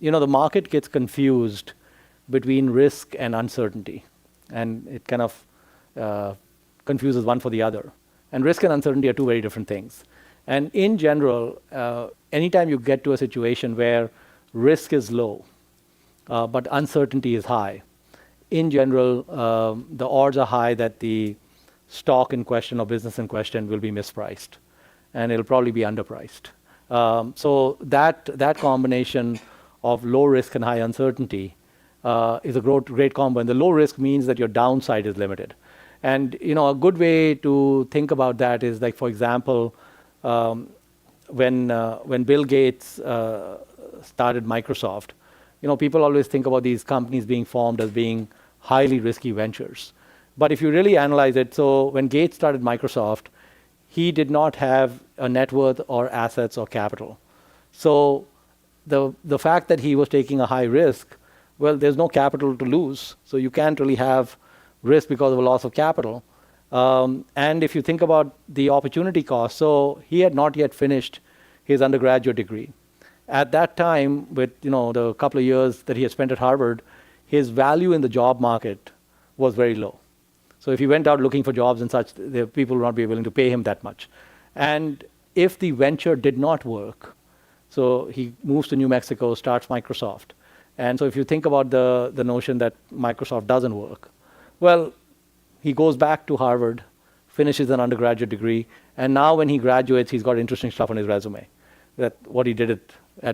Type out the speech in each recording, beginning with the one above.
the market gets confused between risk and uncertainty, and it kind of uh, confuses one for the other. And risk and uncertainty are two very different things. And in general, anytime you get to a situation where risk is low, but uncertainty is high, in general, the odds are high that the stock in question or business in question will be mispriced, and it'll probably be underpriced. So that combination of low risk and high uncertainty is a great combo. And the low risk means that your downside is limited. And a good way to think about that is, like, for example, when Bill Gates started Microsoft, people always think about these companies being formed as being highly risky ventures. But if you really analyze it, so when Gates started Microsoft, he did not have a net worth or assets or capital. So the fact that he was taking a high risk, well, there's no capital to lose, so you can't really have risk because of a loss of capital. And if you think about the opportunity cost, so he had not yet finished his undergraduate degree. At that time, with the couple of years that he had spent at Harvard, his value in the job market was very low. So if he went out looking for jobs and such, the people would not be willing to pay him that much. And if the venture did not work, so he moves to New Mexico, starts Microsoft. And so if you think about the notion that Microsoft doesn't work, well, he goes back to Harvard, finishes an undergraduate degree, and now when he graduates, he's got interesting stuff on his resume, that what he did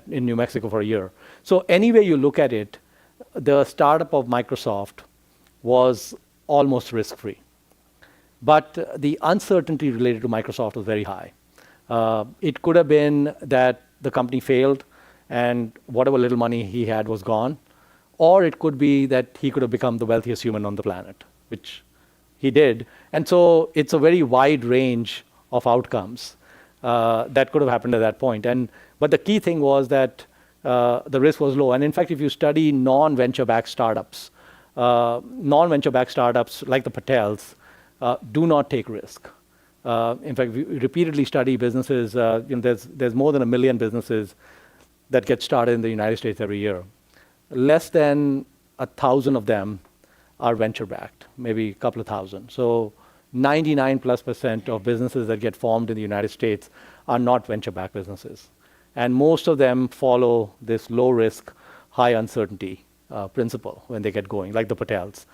in New Mexico for a year. So any way you look at it, the startup of Microsoft was almost risk-free. But the uncertainty related to Microsoft was very high. It could have been that the company failed and whatever little money he had was gone, or it could be that he could have become the wealthiest human on the planet, which he did. And so it's a very wide range of outcomes that could have happened at that point. But the key thing was that the risk was low. And in fact, if you study non-venture-backed startups like the Patels do not take risk. In fact, we repeatedly study businesses. There's more than 1 million businesses that get started in the United States every year. Less than 1,000 of them are venture-backed, maybe a couple of thousand. So 99+% of businesses that get formed in the United States are not venture-backed businesses. And most of them follow this low-risk, high-uncertainty principle when they get going, like the Patels.